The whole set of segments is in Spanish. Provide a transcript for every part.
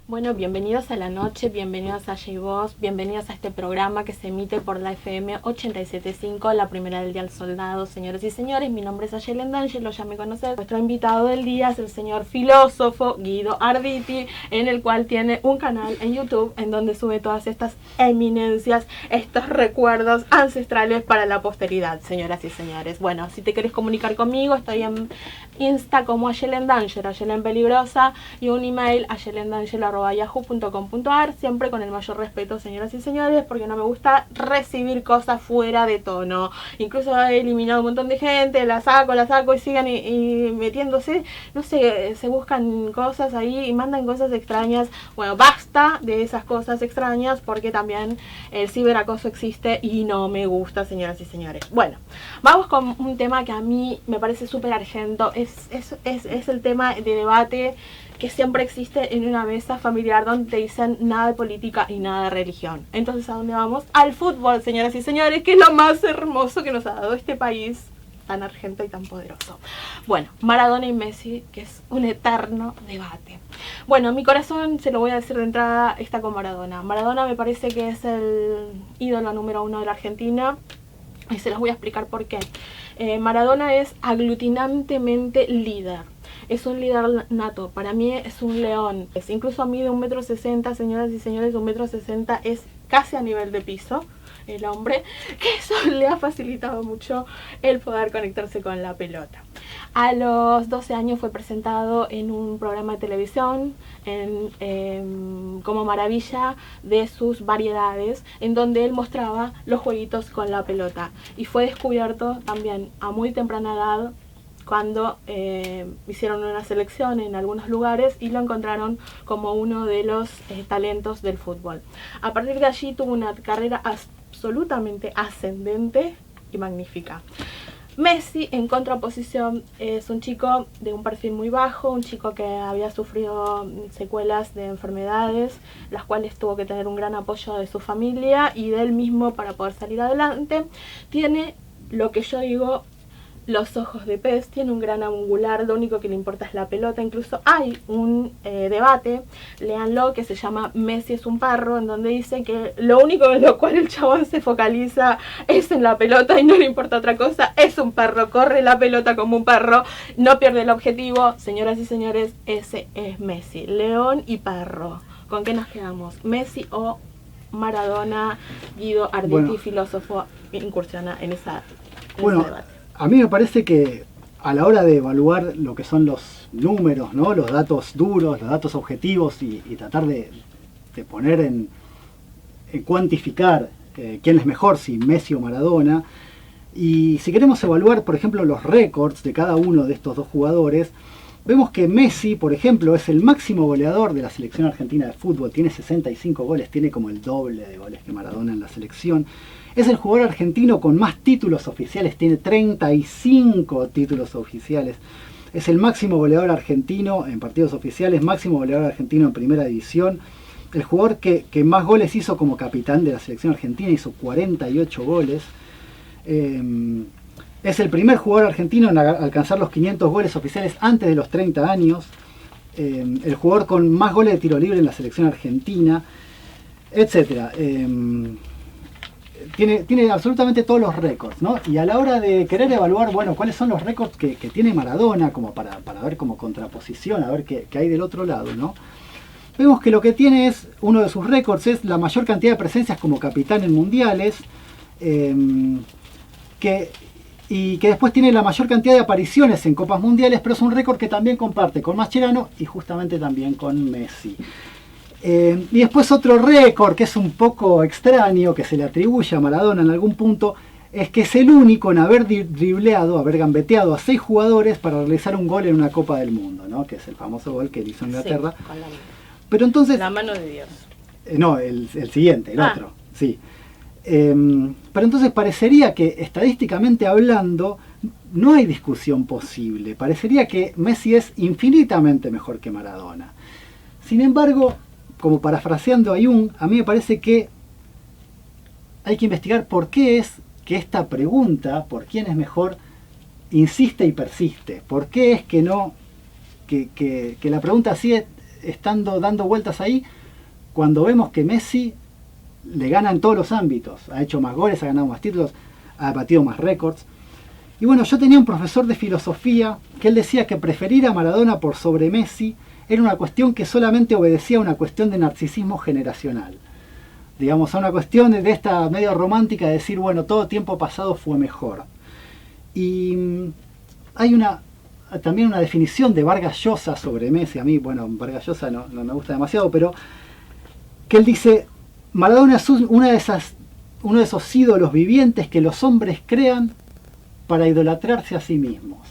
Bueno, bienvenidos a la noche, bienvenidos a J-Voz, bienvenidos a este programa que se emite por la FM 87.5, la primera del día al soldado. Señoras y señores, mi nombre es Ayelen D'Angelo, ya me conocen. Nuestro invitado del día es el señor filósofo Guido Arditi, en el cual tiene un canal en YouTube en donde sube todas estas eminencias, estos recuerdos ancestrales para la posteridad, señoras y señores. Bueno, si te querés comunicar conmigo, estoy en Insta como Ayelen D'Angelo, Ayelen Peligrosa, y un email ayelendangelo@yahoo.com.ar, siempre con el mayor respeto, señoras y señores, porque no me gusta recibir cosas fuera de tono. Incluso he eliminado un montón de gente, la saco y sigan y metiéndose, no sé, se buscan cosas ahí y mandan cosas extrañas. Bueno, basta de esas cosas extrañas, porque también el ciberacoso existe y no me gusta, señoras y señores. Bueno, vamos con un tema que a mí me parece súper argento. Es el tema de debate que siempre existe en una mesa familiar donde te dicen nada de política y nada de religión. Entonces, ¿a dónde vamos? Al fútbol, señoras y señores, que es lo más hermoso que nos ha dado este país tan argento y tan poderoso. Bueno, Maradona y Messi, que es un eterno debate. Bueno, mi corazón, se lo voy a decir de entrada, está con Maradona. Maradona me parece que es el ídolo número uno de la Argentina, y se los voy a explicar por qué. Maradona es aglutinantemente líder. Es un líder nato, para mí es un león. Incluso mide 1,60 m, señoras y señores, 1,60 m es casi a nivel de piso el hombre, que eso le ha facilitado mucho el poder conectarse con la pelota. A los 12 años fue presentado en un programa de televisión como maravilla de sus variedades, en donde él mostraba los jueguitos con la pelota, y fue descubierto también a muy temprana edad cuando hicieron una selección en algunos lugares y lo encontraron como uno de los talentos del fútbol. A partir de allí tuvo una carrera absolutamente ascendente y magnífica. Messi, en contraposición, es un chico de un perfil muy bajo, un chico que había sufrido secuelas de enfermedades, las cuales tuvo que tener un gran apoyo de su familia y de él mismo para poder salir adelante. Tiene lo que yo digo, los ojos de pez, tiene un gran angular, lo único que le importa es la pelota. Incluso hay un debate, léanlo, que se llama Messi es un perro, en donde dice que lo único en lo cual el chabón se focaliza es en la pelota y no le importa otra cosa. Es un perro, corre la pelota como un perro, no pierde el objetivo. Señoras y señores, ese es Messi, león y perro. ¿Con qué nos quedamos? ¿Messi o Maradona? Guido Arditi, filósofo, incursiona en ese debate. A mí me parece que a la hora de evaluar lo que son los números, ¿no? Los datos duros, los datos objetivos y tratar de poner en cuantificar quién es mejor, si Messi o Maradona, y si queremos evaluar, por ejemplo, los récords de cada uno de estos dos jugadores, vemos que Messi, por ejemplo, es el máximo goleador de la selección argentina de fútbol, tiene 65 goles, tiene como el doble de goles que Maradona en la selección. Es el jugador argentino con más títulos oficiales, tiene 35 títulos oficiales. Es el máximo goleador argentino en partidos oficiales, máximo goleador argentino en primera división. El jugador que más goles hizo como capitán de la selección argentina, hizo 48 goles. Es el primer jugador argentino en alcanzar los 500 goles oficiales antes de los 30 años. El jugador con más goles de tiro libre en la selección argentina, etc. Tiene absolutamente todos los récords, ¿no? Y a la hora de querer evaluar, bueno, cuáles son los récords que tiene Maradona, como para ver como contraposición, a ver qué hay del otro lado, ¿no? Vemos que lo que tiene es, uno de sus récords es la mayor cantidad de presencias como capitán en mundiales, y que después tiene la mayor cantidad de apariciones en copas mundiales, pero es un récord que también comparte con Mascherano y justamente también con Messi. Y después otro récord que es un poco extraño, que se le atribuye a Maradona en algún punto, es que es el único en haber dribleado, haber gambeteado a 6 jugadores para realizar un gol en una Copa del Mundo, ¿no? Que es el famoso gol que hizo Inglaterra. Sí, con la mano. Pero entonces, la mano de Dios. No, el siguiente, el otro, sí. Pero entonces parecería que, estadísticamente hablando, no hay discusión posible. Parecería que Messi es infinitamente mejor que Maradona. Sin embargo, como parafraseando a Jung, a mí me parece que hay que investigar por qué es que esta pregunta, por quién es mejor, insiste y persiste. ¿Por qué es que no, que la pregunta estando dando vueltas ahí cuando vemos que Messi le gana en todos los ámbitos. Ha hecho más goles, ha ganado más títulos, ha batido más récords. Y bueno, yo tenía un profesor de filosofía que él decía que preferir a Maradona por sobre Messi era una cuestión que solamente obedecía a una cuestión de narcisismo generacional. Digamos, a una cuestión de esta medio romántica de decir, bueno, todo tiempo pasado fue mejor. Y hay también una definición de Vargas Llosa sobre Messi. A mí, bueno, Vargas Llosa no me gusta demasiado, pero que él dice, Maradona es uno de esos ídolos vivientes que los hombres crean para idolatrarse a sí mismos.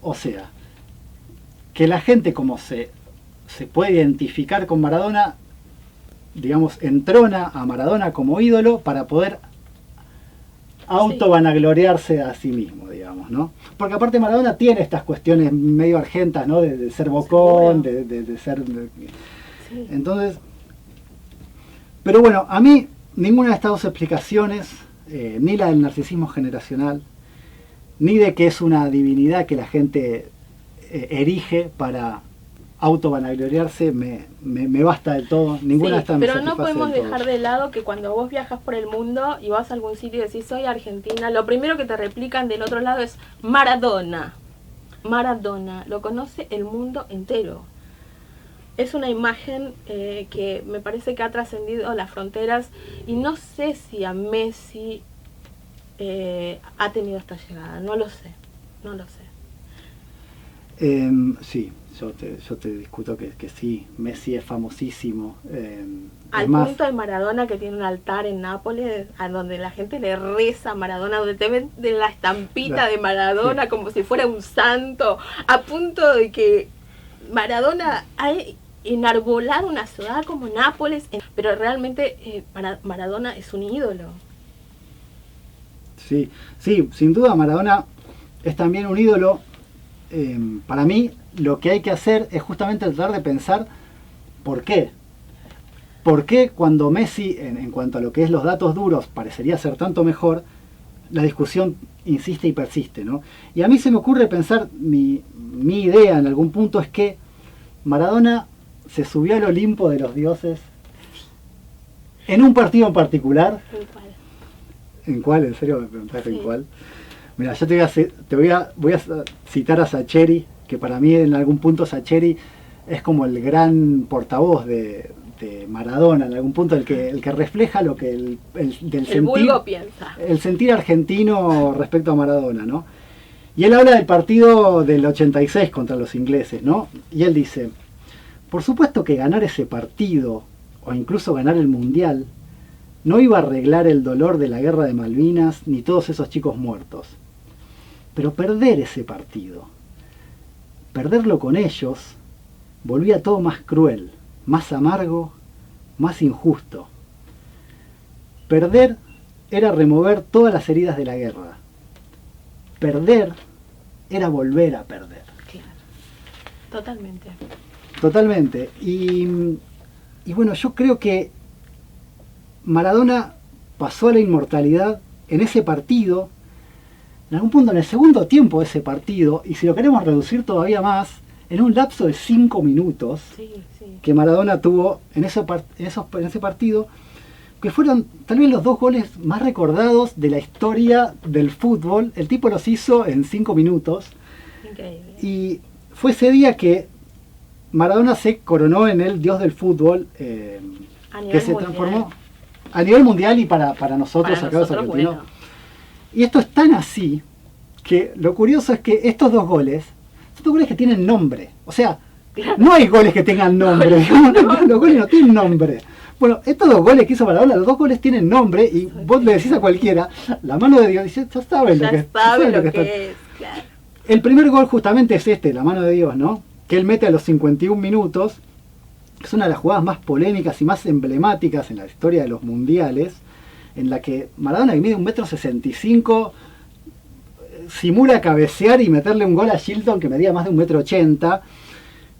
O sea, que la gente, como se puede identificar con Maradona, digamos, entrona a Maradona como ídolo para poder autovanagloriarse a sí mismo, digamos, ¿no? Porque aparte Maradona tiene estas cuestiones medio argentas, ¿no? De ser bocón, de ser... Sí. Entonces, pero bueno, a mí ninguna de estas dos explicaciones, ni la del narcisismo generacional, ni de que es una divinidad que la gente erige para autovanagloriarse, me basta del todo. Ninguna de estas me pero no satisface podemos del todo. dejar de lado que cuando vos viajas por el mundo y vas a algún sitio y decís soy argentina, lo primero que te replican del otro lado es Maradona. Maradona, lo conoce el mundo entero. Es una imagen que me parece que ha trascendido las fronteras y no sé si a Messi ha tenido esta llegada, no lo sé. Sí, yo te discuto que sí, Messi es famosísimo. Al punto de Maradona que tiene un altar en Nápoles, a donde la gente le reza a Maradona, donde te ven de la estampita de Maradona como si fuera un santo, a punto de que Maradona ha enarbolado una ciudad como Nápoles, pero realmente Maradona es un ídolo. Sí, sin duda Maradona es también un ídolo. Para mí lo que hay que hacer es justamente tratar de pensar por qué. ¿Por qué cuando Messi, en cuanto a lo que es los datos duros, parecería ser tanto mejor, la discusión insiste y persiste, ¿no? Y a mí se me ocurre pensar, mi idea en algún punto es que Maradona se subió al Olimpo de los dioses en un partido en particular. ¿En cuál? ¿En cuál? ¿En serio me preguntaste en cuál? Mira, yo voy a citar a Sacheri, que para mí en algún punto Sacheri es como el gran portavoz de Maradona, en algún punto el que refleja lo que del sentir, piensa. El sentir argentino respecto a Maradona, ¿no? Y él habla del partido del 86 contra los ingleses, ¿no? Y él dice, por supuesto que ganar ese partido, o incluso ganar el Mundial, no iba a arreglar el dolor de la guerra de Malvinas ni todos esos chicos muertos. Pero perder ese partido, perderlo con ellos, volvía todo más cruel, más amargo, más injusto. Perder era remover todas las heridas de la guerra. Perder era volver a perder. Claro, totalmente. Totalmente. Y bueno, yo creo que Maradona pasó a la inmortalidad en ese partido, en algún punto en el segundo tiempo de ese partido, y si lo queremos reducir todavía más, en un lapso de 5 minutos que Maradona tuvo en ese partido, que fueron tal vez los 2 goles más recordados de la historia del fútbol. El tipo los hizo en 5 minutos. Increíble. Y fue ese día que Maradona se coronó en el dios del fútbol, que se transformó a nivel mundial y para nosotros acá los argentinos. Bueno. Y esto es tan así que lo curioso es que estos 2 goles son 2 goles que tienen nombre. O sea, claro, no hay goles que tengan nombre. Digamos, los goles no tienen nombre. Bueno, estos 2 goles que hizo Maradona, los 2 goles tienen nombre y vos le decís a cualquiera, la mano de Dios, dice, ya saben lo que es. Claro. El primer gol justamente es este, la mano de Dios, ¿no? Que él mete a los 51 minutos. Es una de las jugadas más polémicas y más emblemáticas en la historia de los mundiales, en la que Maradona, que mide 1,65 m, simula cabecear y meterle un gol a Shilton que medía más de 1,80 m.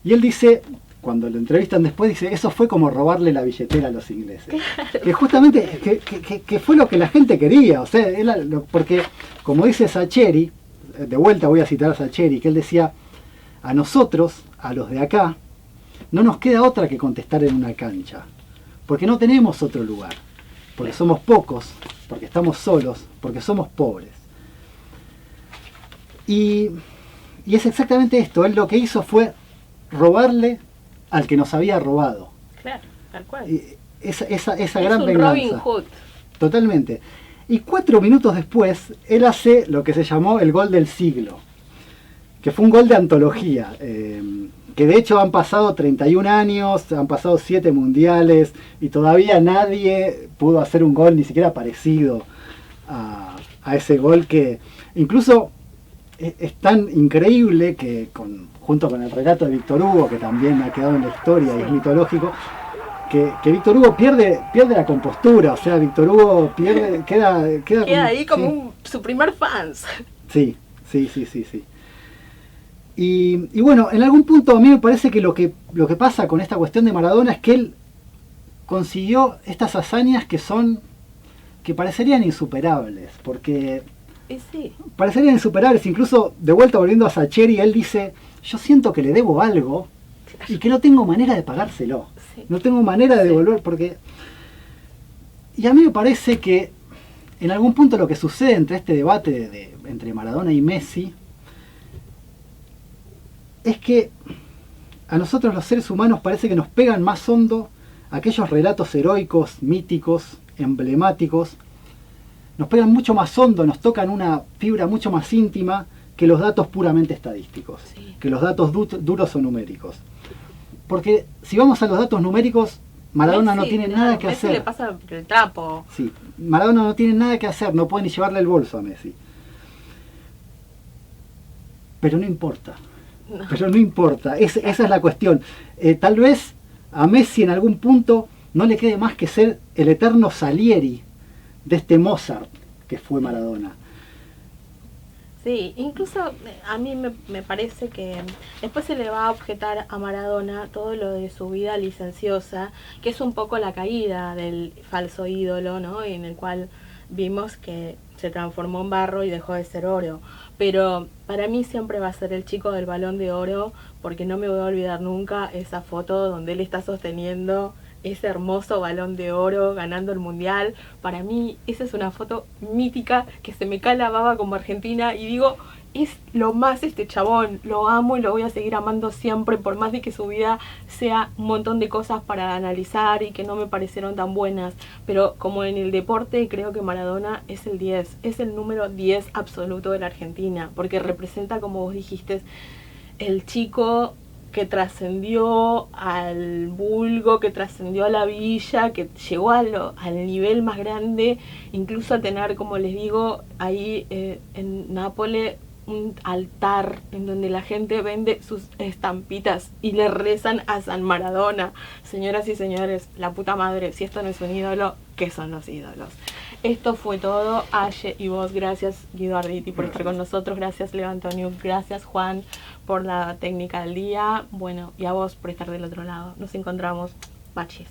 Y él dice, cuando lo entrevistan después, dice, eso fue como robarle la billetera a los ingleses. Claro. Que justamente, que fue lo que la gente quería. O sea, porque, como dice Sacheri, de vuelta voy a citar a Sacheri, que él decía, a nosotros, a los de acá, no nos queda otra que contestar en una cancha, porque no tenemos otro lugar, porque somos pocos, porque estamos solos, porque somos pobres. Y es exactamente esto. Él lo que hizo fue robarle al que nos había robado. Claro, tal cual. Esa gran venganza. Robin Hood. Totalmente. Y 4 minutos después, él hace lo que se llamó el gol del siglo, que fue un gol de antología, que de hecho han pasado 31 años, han pasado 7 mundiales, y todavía nadie pudo hacer un gol ni siquiera parecido a ese gol, que incluso es tan increíble que junto con el relato de Víctor Hugo, que también ha quedado en la historia y es mitológico, que Víctor Hugo pierde la compostura. O sea, Víctor Hugo queda ahí como su primer fans. Sí. Y bueno, en algún punto a mí me parece que lo que pasa con esta cuestión de Maradona es que él consiguió estas hazañas que parecerían insuperables, porque sí, parecerían insuperables. Incluso, de vuelta volviendo a Sacheri, él dice: yo siento que le debo algo y que no tengo manera de pagárselo. Sí. No tengo manera de devolver, porque... Y a mí me parece que en algún punto lo que sucede entre este debate entre Maradona y Messi es que a nosotros los seres humanos parece que nos pegan más hondo aquellos relatos heroicos, míticos, emblemáticos. Nos pegan mucho más hondo, nos tocan una fibra mucho más íntima que los datos puramente estadísticos, sí, que los datos duros o numéricos. Porque si vamos a los datos numéricos, Maradona no tiene nada que hacer. Messi le pasa el trapo. Sí, Maradona no tiene nada que hacer, no puede ni llevarle el bolso a Messi. Pero no importa. No. Pero no importa, esa es la cuestión. Tal vez a Messi en algún punto no le quede más que ser el eterno Salieri de este Mozart que fue Maradona. Sí, incluso a mí me parece que después se le va a objetar a Maradona todo lo de su vida licenciosa, que es un poco la caída del falso ídolo, ¿no? En el cual vimos que se transformó en barro y dejó de ser oro. Pero para mí siempre va a ser el chico del Balón de Oro, porque no me voy a olvidar nunca esa foto donde él está sosteniendo ese hermoso Balón de Oro ganando el Mundial. Para mí esa es una foto mítica que se me cae la baba como argentina y digo, es lo más este chabón, lo amo y lo voy a seguir amando siempre, por más de que su vida sea un montón de cosas para analizar y que no me parecieron tan buenas. Pero como en el deporte, creo que Maradona es el 10, es el número 10 absoluto de la Argentina, porque representa, como vos dijiste, el chico que trascendió al vulgo, que trascendió a la villa, que llegó al nivel más grande, incluso a tener, como les digo, ahí en Nápoles, un altar en donde la gente vende sus estampitas y le rezan a San Maradona. Señoras y señores, la puta madre, si esto no es un ídolo, ¿qué son los ídolos? Esto fue todo. Aye y vos, gracias Guido Arditi por estar con nosotros, gracias Leo Antonio, gracias Juan por la técnica del día, bueno, y a vos por estar del otro lado. Nos encontramos, baches.